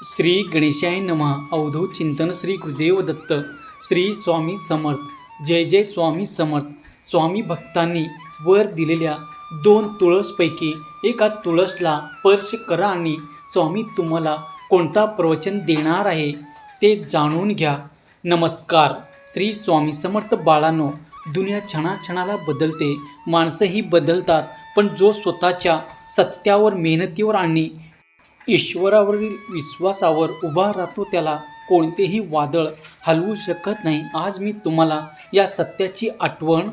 श्री गणेशाय नमः. अवधूत चिंतन श्री गुरुदेव दत्त. श्री स्वामी समर्थ. जय जय स्वामी समर्थ. स्वामी भक्तांनी वर दिलेल्या 2 तुळसपैकी एका तुळसला स्पर्श करा आणि स्वामी तुम्हाला कोणता प्रवचन देणार आहे ते जाणून घ्या. नमस्कार. श्री स्वामी समर्थ. बाळांनो, दुनिया क्षणाक्षणाला बदलते, माणसंही बदलतात, पण जो स्वतःच्या सत्यावर, मेहनतीवर आणि ईश्वरावरील विश्वासावर उभा राहतो त्याला कोणतेही वादळ हलवू शकत नाही. आज मी तुम्हाला या सत्याची आठवण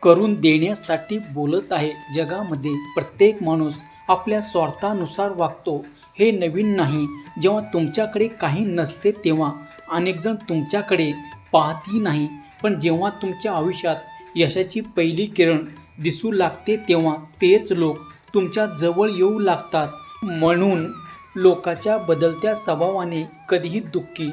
करून देण्यासाठी बोलत आहे. जगामध्ये प्रत्येक माणूस आपल्या स्वार्थानुसार वागतो, हे नवीन नाही. जेव्हा तुमच्याकडे काही नसते तेव्हा अनेक जण तुमच्याकडे पाहतही नाही, पण जेव्हा तुमच्या आयुष्यात यशाची पहिली किरण दिसू लागते तेव्हा तेच लोक तुमच्या जवळ येऊ लागतात. म्हणून लोकांच्या बदलत्या स्वभावाने कधीही दुःखी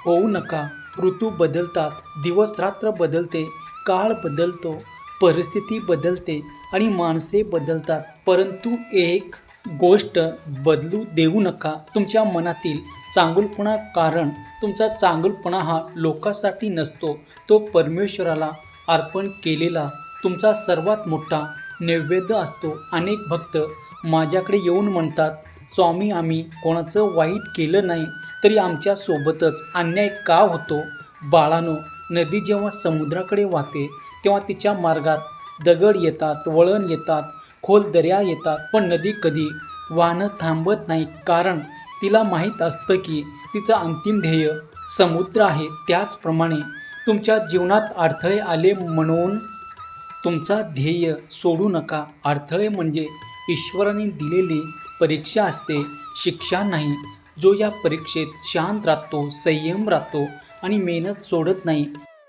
होऊ नका. ऋतू बदलतात, दिवस रात्र बदलते, काळ बदलतो, परिस्थिती बदलते आणि माणसे बदलतात, परंतु एक गोष्ट बदलू देऊ नका, तुमच्या मनातील चांगुलपणा. कारण तुमचा चांगुलपणा हा लोकांसाठी नसतो, तो परमेश्वराला अर्पण केलेला तुमचा सर्वात मोठा नैवेद्य असतो. अनेक भक्त माझ्याकडे येऊन म्हणतात, स्वामी, आम्ही कोणाचं वाईट केलं नाही तरी आमच्यासोबतच अन्याय का होतो? बाळांनो, नदी जेव्हा समुद्राकडे वाहते तेव्हा तिच्या मार्गात दगड येतात, वळण येतात, खोल दऱ्या येतात, पण नदी कधी वाहनं थांबत नाही, कारण तिला माहीत असतं की तिचं अंतिम ध्येय समुद्र आहे. त्याचप्रमाणे तुमच्या जीवनात अडथळे आले म्हणून तुमचा ध्येय सोडू नका. अडथळे म्हणजे ईश्वराने दिलेली परीक्षा असते, शिक्षा नाही. जो या परीक्षेत शांत राहतो, संयम राहतो आणि मेहनत सोडत नाही,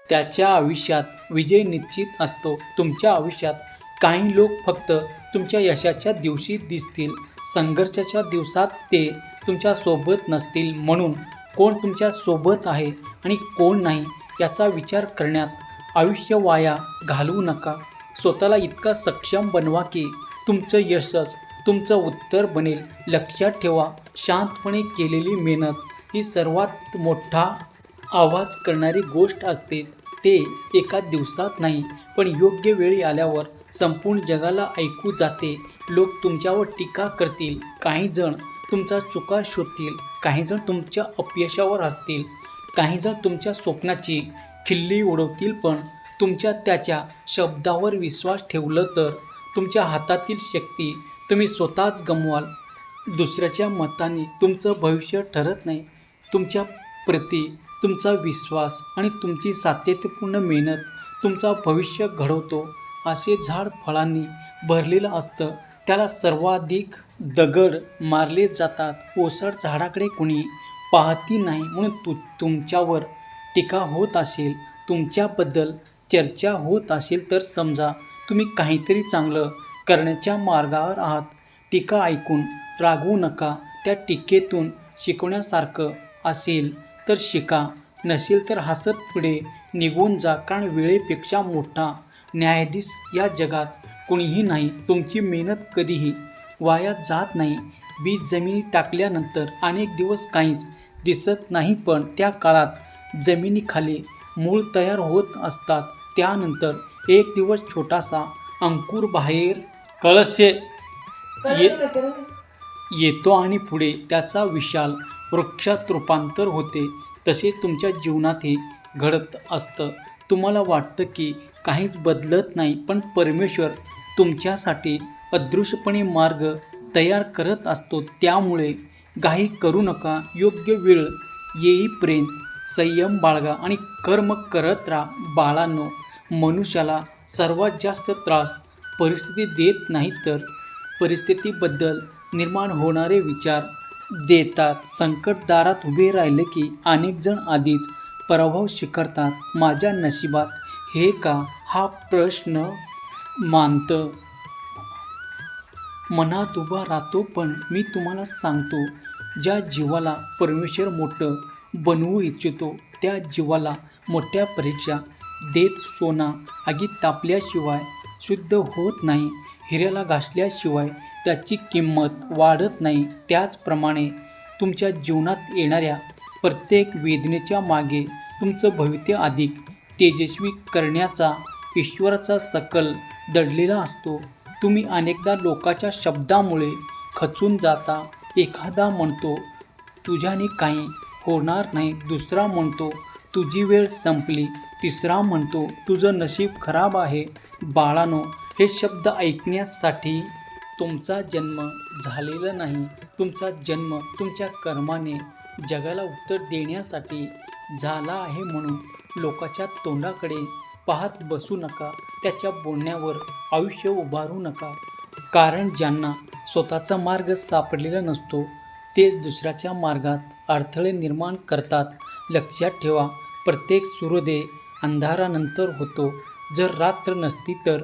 त्याच्या आयुष्यात विजय निश्चित असतो. तुमच्या आयुष्यात काही लोक फक्त तुमच्या यशाच्या दिवशी दिसतील, संघर्षाच्या दिवसात ते तुमच्या सोबत नसतील. म्हणून कोण तुमच्या सोबत आहे आणि कोण नाही याचा विचार करण्यात आयुष्य वाया घालवू नका. स्वतःला इतका सक्षम बनवा की तुमचं यशच तुमचं उत्तर बनेल. लक्षात ठेवा, शांतपणे केलेली मेहनत ही सर्वात मोठा आवाज करणारी गोष्ट असते. ते एका दिवसात नाही, पण योग्य वेळी आल्यावर संपूर्ण जगाला ऐकू जाते. लोक तुमच्यावर टीका करतील, काही जण तुमच्या चुका शोधतील, काही जण तुमच्या अपयशावर हसतील, काही जण तुमच्या स्वप्नाची खिल्ली उडवतील, पण तुमच्या त्याच्या शब्दावर विश्वास ठेवलं तर तुमच्या हातातील शक्ती तुम्ही स्वतःच गमवाल. दुसऱ्याच्या मताने तुमचं भविष्य ठरत नाही. तुमच्या प्रती तुमचा विश्वास आणि तुमची सातत्यपूर्ण मेहनत तुमचा भविष्य घडवतो. असे झाड फळांनी भरलेलं असतं, त्याला सर्वाधिक दगड मारले जातात. ओसड झाडाकडे कोणी पाहती नाही. म्हणून तुमच्यावर टीका होत असेल, तुमच्याबद्दल चर्चा होत असेल तर समजा तुम्ही काहीतरी चांगलं करण्याच्या मार्गावर आहात. टीका ऐकून रागवू नका. त्या टीकेतून शिकवण्यासारखं असेल तर शिका, नसेल तर हसत पुढे निघून जा. कारण वेळेपेक्षा मोठा न्यायाधीश या जगात कोणीही नाही. तुमची मेहनत कधीही वाया जात नाही. बीज जमिनीत टाकल्यानंतर अनेक दिवस काहीच दिसत नाही, पण त्या काळात जमिनीखाली मूळ तयार होत असतात. त्यानंतर एक दिवस छोटासा अंकुर बाहेर कळसे येतो आणि पुढे त्याचा विशाल वृक्षात रूपांतर होते. तसे तुमच्या जीवनातही घडत असतं. तुम्हाला वाटतं की काहीच बदलत नाही, पण परमेश्वर तुमच्यासाठी अदृश्यपणे मार्ग तयार करत असतो. त्यामुळे घाई करू नका. योग्य वेळ येईपर्यंत संयम बाळगा आणि कर्म करत राहा. बाळांनो, मनुष्याला सर्वात जास्त त्रास परिस्थिती देत नाही तर परिस्थितीबद्दल निर्माण होणारे विचार देतात. संकटदारात उभे राहिले की अनेक जण आधीच पराभव स्वीकारतात. माझ्या नशिबात हे का, हा प्रश्न मानतं मनात उभा राहतो. पण मी तुम्हाला सांगतो, ज्या जीवाला परमेश्वर मोठं बनवू इच्छितो त्या जीवाला मोठ्या परीक्षा देत सोना आगीत तापल्याशिवाय शुद्ध होत नाही, हिऱ्याला घासल्याशिवाय त्याची किंमत वाढत नाही. त्याचप्रमाणे तुमच्या जीवनात येणाऱ्या प्रत्येक वेदनेच्या मागे तुमचं भविष्य अधिक तेजस्वी करण्याचा ईश्वराचा सकल दडलेला असतो. तुम्ही अनेकदा लोकांच्या शब्दामुळे खचून जाता. एखादा म्हणतो तुझ्याने काही होणार नाही, दुसरा म्हणतो तुझी वेळ संपली, तिसरा म्हणतो तुझं नशीब खराब आहे. बाळांनो, हे शब्द ऐकण्यासाठी तुमचा जन्म झालेला नाही. तुमचा जन्म तुमच्या कर्माने जगाला उत्तर देण्यासाठी झाला आहे. म्हणून लोकांच्या तोंडाकडे पाहत बसू नका. त्याच्या बोलण्यावर आयुष्य उभारू नका. कारण ज्यांना स्वतःचा मार्ग सापडलेला नसतो ते दुसऱ्याच्या मार्गात अडथळे निर्माण करतात. लक्षात ठेवा, प्रत्येक सूर्योदय अंधारानंतर होतो. जर रात्र नसती तर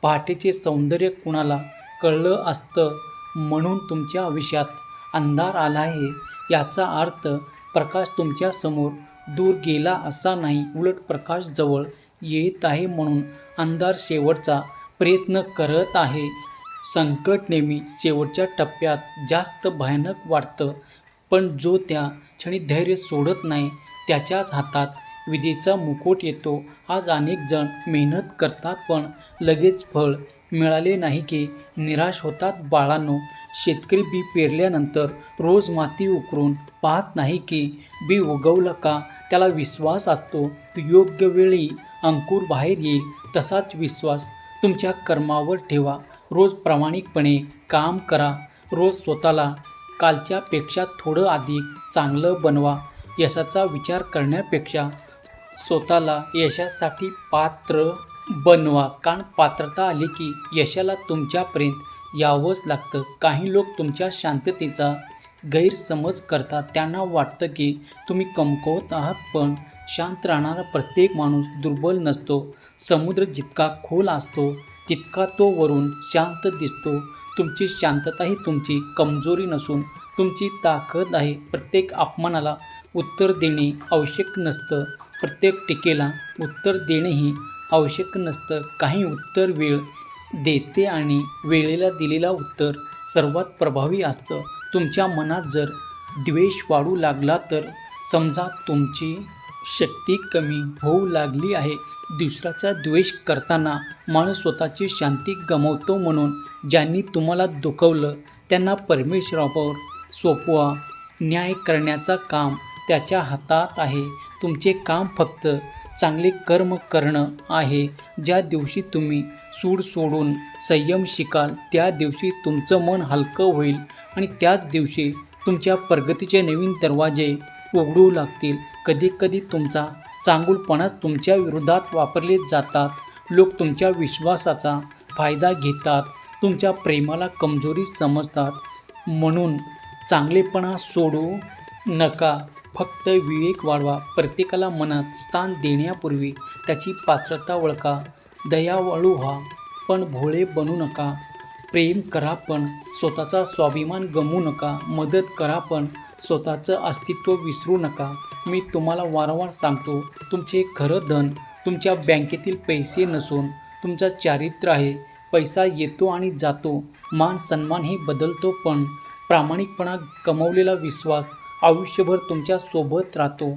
पहाटेचे सौंदर्य कुणाला कळलं असतं. म्हणून तुमच्या आयुष्यात अंधार आला आहे याचा अर्थ प्रकाश तुमच्या समोर दूर गेला असा नाही, उलट प्रकाश जवळ येत आहे. म्हणून अंधार शेवटचा प्रयत्न करत आहे. संकट नेहमी शेवटच्या टप्प्यात जास्त भयानक वाटतं, पण जो त्या क्षणी धैर्य सोडत नाही त्याच्याच हातात विजेचा मुकुट येतो. आज अनेक जण मेहनत करतात पण लगेच फळ मिळाले नाही की निराश होतात. बाळांनो, शेतकरी बी पेरल्यानंतर रोज माती उकरून पाहत नाही की बी उगवलं का. त्याला विश्वास असतो योग्य वेळी अंकुर बाहेर येईल. तसाच विश्वास तुमच्या कर्मावर ठेवा. रोज प्रामाणिकपणे काम करा. रोज स्वतःला कालच्यापेक्षा थोडं अधिक चांगलं बनवा. यशाचा विचार करण्यापेक्षा स्वतःला यशासाठी पात्र बनवा. कारण पात्रता आली की यशाला तुमच्यापर्यंत यावंच लागतं. काही लोक तुमच्या शांततेचा गैरसमज करतात. त्यांना वाटतं की तुम्ही कमकुवत आहात, पण शांत राहणारा प्रत्येक माणूस दुर्बल नसतो. समुद्र जितका खोल असतो तितका तो वरून शांत दिसतो. तुमची शांतता ही तुमची कमजोरी नसून तुमची ताकद आहे. प्रत्येक अपमानाला उत्तर देणे आवश्यक नसतं. प्रत्येक टीकेला उत्तर देणेही आवश्यक नसतं. काही उत्तर वेळ देते आणि वेळेला दिलेला उत्तर सर्वात प्रभावी असतं. तुमच्या मनात जर द्वेष वाढू लागला तर समजा तुमची शक्ती कमी होऊ लागली आहे. दुसऱ्याचा द्वेष करताना माणूस स्वतःची शांती गमावतो. म्हणून ज्यांनी तुम्हाला दुखवलं त्यांना परमेश्वरावर सोपवा. न्याय करण्याचं काम त्याच्या हातात आहे. तुमचे काम फक्त चांगले कर्म करणं आहे. ज्या दिवशी तुम्ही सूड सोडून संयम शिकाल त्या दिवशी तुमचं मन हलकं होईल आणि त्याच दिवशी तुमच्या प्रगतीचे नवीन दरवाजे उघडू लागतील. कधीकधी तुमचा चांगुलपणाच तुमच्या विरोधात वापरले जातात. लोक तुमच्या विश्वासाचा फायदा घेतात, तुमच्या प्रेमाला कमजोरी समजतात. म्हणून चांगलेपणा सोडू नका, फक्त विवेक वाढवा. प्रत्येकाला मनात स्थान देण्यापूर्वी त्याची पात्रता ओळखा. दयाळू व्हा पण भोळे बनू नका. प्रेम करा पण स्वतःचा स्वाभिमान गमवू नका. मदत करा पण स्वतःचं अस्तित्व विसरू नका. मी तुम्हाला वारंवार सांगतो, तुमचे खरं धन तुमच्या बँकेतील पैसे नसून तुमचं चारित्र्य आहे. पैसा येतो आणि जातो, मान सन्मानही बदलतो, पण प्रामाणिकपणा, कमवलेला विश्वास आयुष्यभर तुमच्या सोबत राहतो.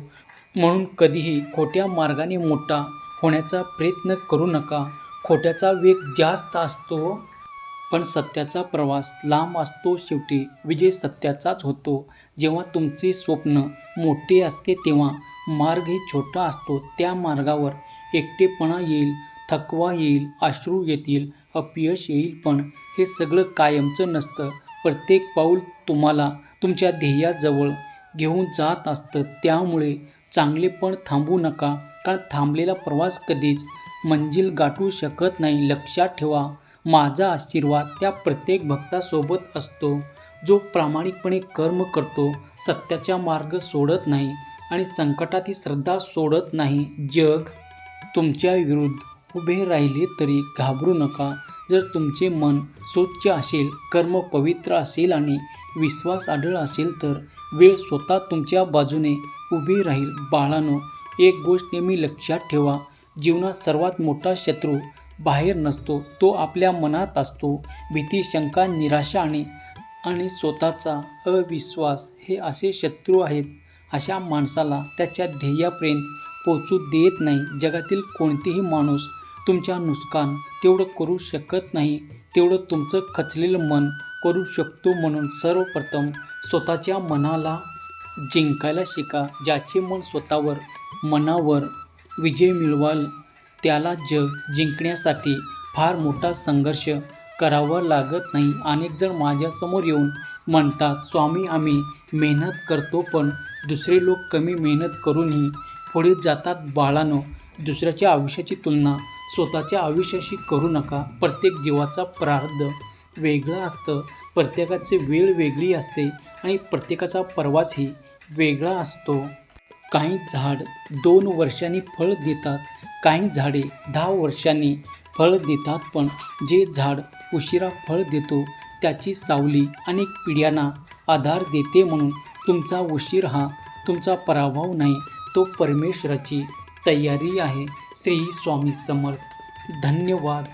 म्हणून कधीही खोट्या मार्गाने मोठा होण्याचा प्रयत्न करू नका. खोट्याचा वेग जास्त असतो पण सत्याचा प्रवास लांब असतो. शेवटी विजय सत्याचाच होतो. जेव्हा तुमचे स्वप्न मोठे असते तेव्हा मार्गही छोटा असतो. त्या मार्गावर एकटेपणा येईल, थकवा येईल, अश्रू येतील, अपयश येईल, पण हे सगळं कायमचं नसतं. प्रत्येक पाऊल तुम्हाला तुमच्या ध्येयाजवळ घेऊन जात असतं. त्यामुळे चांगलेपण थांबवू नका, कारण थांबलेला प्रवास कधीच मंजिल गाठू शकत नाही. लक्षात ठेवा, माझा आशीर्वाद त्या प्रत्येक भक्तासोबत असतो जो प्रामाणिकपणे कर्म करतो, सत्याचा मार्ग सोडत नाही आणि संकटातही श्रद्धा सोडत नाही. जग तुमच्या विरुद्ध उभे राहिले तरी घाबरू नका. जर तुमचे मन स्वच्छ असेल, कर्म पवित्र असेल आणि विश्वास अढळ असेल तर वेळ स्वतः तुमच्या बाजूने उभी राहील. बाळांनो, एक गोष्ट नेहमी लक्षात ठेवा, जीवनात सर्वात मोठा शत्रू बाहेर नसतो, तो आपल्या मनात असतो. भीती, शंका, निराशा आणि आणि स्वतःचा अविश्वास हे असे शत्रू आहेत. अशा माणसाला त्याच्या ध्येयापर्यंत पोचू देत नाही. जगातील कोणतेही माणूस तुमच्या नुकसान तेवढं करू शकत नाही तेवढं तुमचं खचलेलं मन करू शकतो. म्हणून सर्वप्रथम स्वतःच्या मनाला जिंकायला शिका. ज्याचे मन स्वतःवर मनावर विजय मिळवाल त्याला जग जिंकण्यासाठी फार मोठा संघर्ष करावा लागत नाही. अनेक जण माझ्यासमोर येऊन म्हणतात, स्वामी आम्ही मेहनत करतो पण दुसरे लोक कमी मेहनत करूनही पुढे जातात. बाळांनो, दुसऱ्याच्या आयुष्याची तुलना स्वतःच्या आयुष्याशी करू नका. प्रत्येक जीवाचा प्रारब्ध वेगळं असतं. प्रत्येकाची वेळ वेगळी असते आणि प्रत्येकाचा प्रवासही वेगळा असतो. काही झाड 2 वर्षांनी फळ देतात, काही झाडे 10 वर्षांनी फळ देतात. पण जे झाड उशिरा फळ देतो त्याची सावली अनेक पिढ्यांना आधार देते. म्हणून तुमचा उशीर हा तुमचा पराभव नाही, तो परमेश्वराची तयारी आहे. श्री स्वामी समर्थ. धन्यवाद.